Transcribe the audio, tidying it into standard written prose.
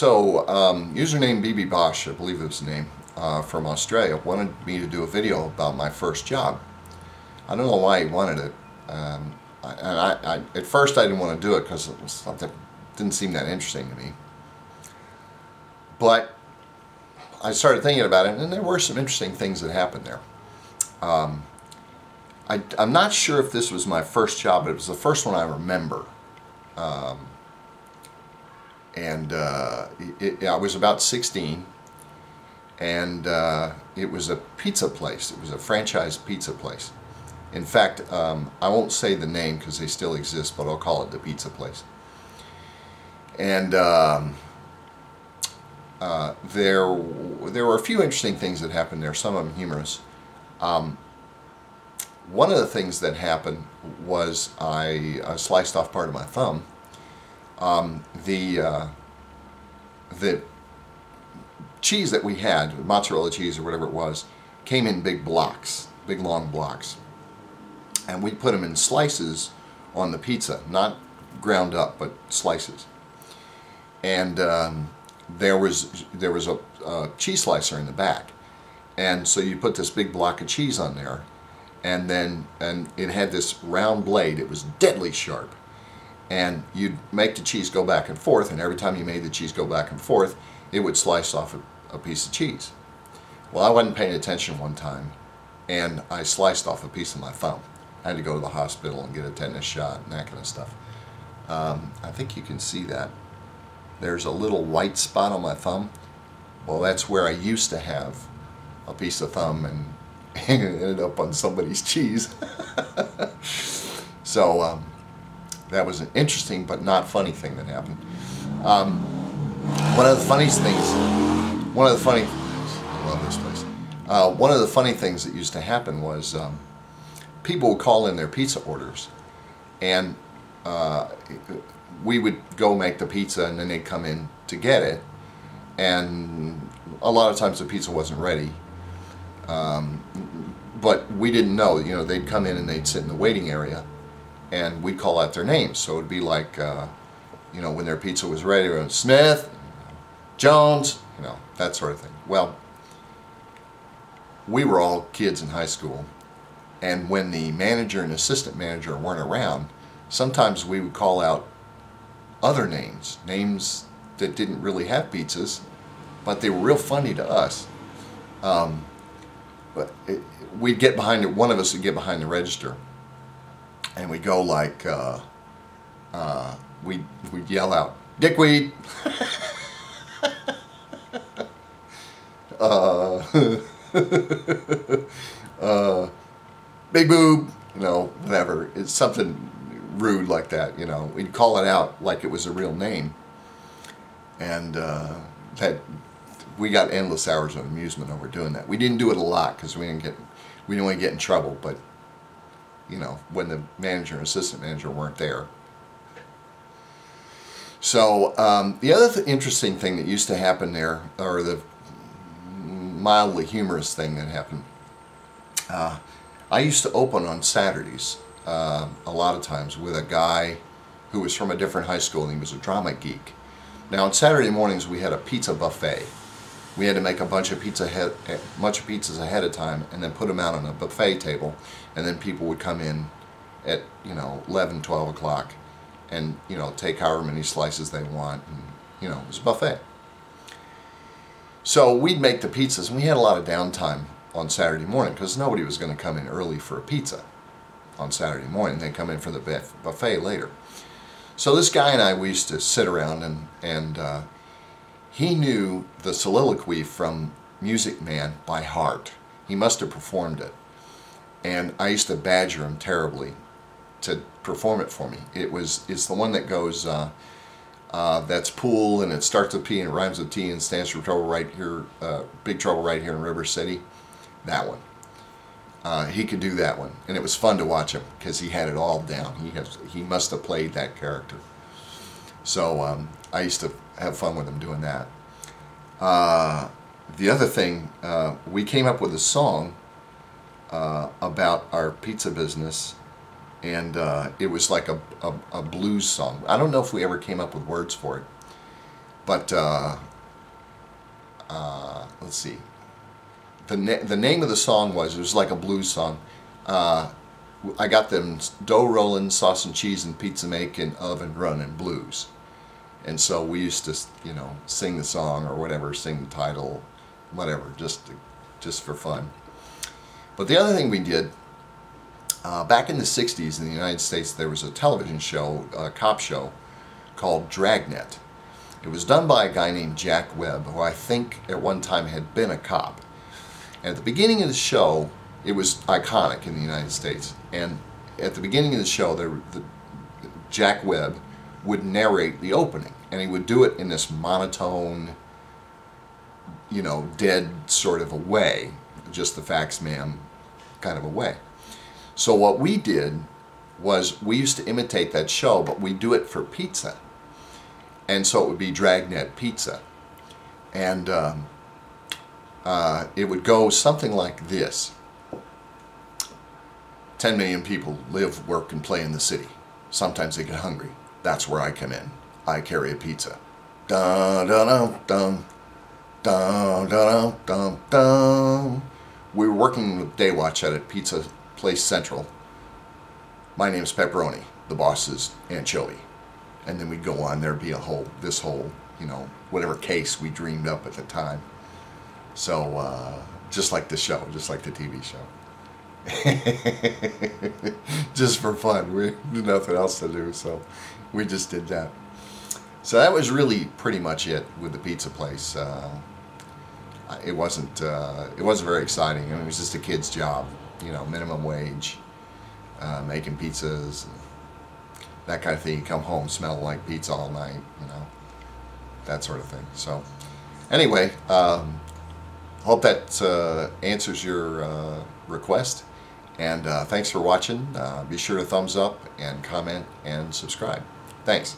Username BB Bosch, I believe it was the name, from Australia, wanted me to do a video about my first job. I don't know why he wanted it. At first I didn't want to do it because it was something didn't seem that interesting to me. But I started thinking about it, and there were some interesting things that happened there. I'm not sure if this was my first job, but it was the first one I remember. I was about 16, and it was a pizza place. It was a franchise pizza place. In fact, I won't say the name because they still exist, but I'll call it the pizza place. And there were a few interesting things that happened there, some of them humorous. One of the things that happened was I sliced off part of my thumb. The cheese that we had, mozzarella cheese or whatever it was, came in big blocks, big long blocks. And we put them in slices on the pizza, not ground up, but slices. And there was a cheese slicer in the back. And so you put this big block of cheese on there, and it had this round blade. It was deadly sharp. And you'd make the cheese go back and forth, and every time you made the cheese go back and forth, it would slice off a piece of cheese. Well, I wasn't paying attention one time, and I sliced off a piece of my thumb. I had to go to the hospital and get a tetanus shot and that kind of stuff. I think you can see that. There's a little white spot on my thumb. Well, that's where I used to have a piece of thumb, and it ended up on somebody's cheese. So that was an interesting but not funny thing that happened. One of the funniest things, I love this place. One of the funny things that used to happen was people would call in their pizza orders, and we would go make the pizza, and then they'd come in to get it, and a lot of times the pizza wasn't ready. But we didn't know, you know, they'd come in and they'd sit in the waiting area, and we'd call out their names. So it'd be like, you know, when their pizza was ready, it was Smith, Jones, you know, that sort of thing. Well, we were all kids in high school, and when the manager and assistant manager weren't around, sometimes we would call out other names that didn't really have pizzas, but they were real funny to us. We'd get behind it. One of us would get behind the register, and we'd go like, we'd yell out, "Dickweed!" "Big boob!" You know, whatever. It's something rude like that. You know, we'd call it out like it was a real name, and we got endless hours of amusement over doing that. We didn't do it a lot because we didn't want to get in trouble, but you know, when the manager and assistant manager weren't there. So the other interesting thing that used to happen there, or the mildly humorous thing that happened, I used to open on Saturdays a lot of times with a guy who was from a different high school, and he was a drama geek. Now on Saturday mornings we had a pizza buffet. We had to make a bunch of pizzas ahead of time, and then put them out on a buffet table, and then people would come in at, you know, 11, 12 o'clock, and, you know, take however many slices they want, and, you know, it was a buffet. So we'd make the pizzas, and we had a lot of downtime on Saturday morning because nobody was going to come in early for a pizza on Saturday morning. They'd come in for the buffet later. So this guy and I, we used to sit around, and he knew the soliloquy from Music Man by heart. He must have performed it. And I used to badger him terribly to perform it for me. It's the one that goes, that's pool, and it starts with P and it rhymes with T and stands for trouble right here, big trouble right here in River City. That one. He could do that one. And it was fun to watch him because he had it all down. He must have played that character. So I used to have fun with him doing that. The other thing, we came up with a song about our pizza business, and it was like a blues song. I don't know if we ever came up with words for it, But let's see. The name of the song was, it was like a blues song. I got them dough rolling, sausage and cheese and pizza making, oven running blues. And so we used to, you know, sing the song or whatever, sing the title, whatever, just for fun. But the other thing we did, back in the 60s in the United States, there was a television show, a cop show, called Dragnet. It was done by a guy named Jack Webb, who I think at one time had been a cop. And at the beginning of the show, it was iconic in the United States. And at the beginning of the show, Jack Webb would narrate the opening. And he would do it in this monotone, you know, dead sort of a way. Just the facts, ma'am, kind of a way. So what we did was we used to imitate that show, but we do it for pizza. And so it would be Dragnet Pizza. And it would go something like this. 10 million people live, work, and play in the city. Sometimes they get hungry. That's where I come in. I carry a pizza. Dun dun dun dun. Dun dun dun dun. We were working with Day Watch at a pizza place Central. My name's Pepperoni. The boss is Anchovy. And then we'd go on. There'd be this whole, you know, whatever case we dreamed up at the time. So just like the show, just like the TV show. Just for fun. We had nothing else to do, so we just did that. So that was really pretty much it with the pizza place. It wasn't very exciting. I mean, it was just a kid's job, you know, minimum wage, making pizzas, that kind of thing. You come home smelling like pizza all night, you know, that sort of thing. So anyway, hope that answers your request. And thanks for watching. Be sure to thumbs up and comment and subscribe. Thanks.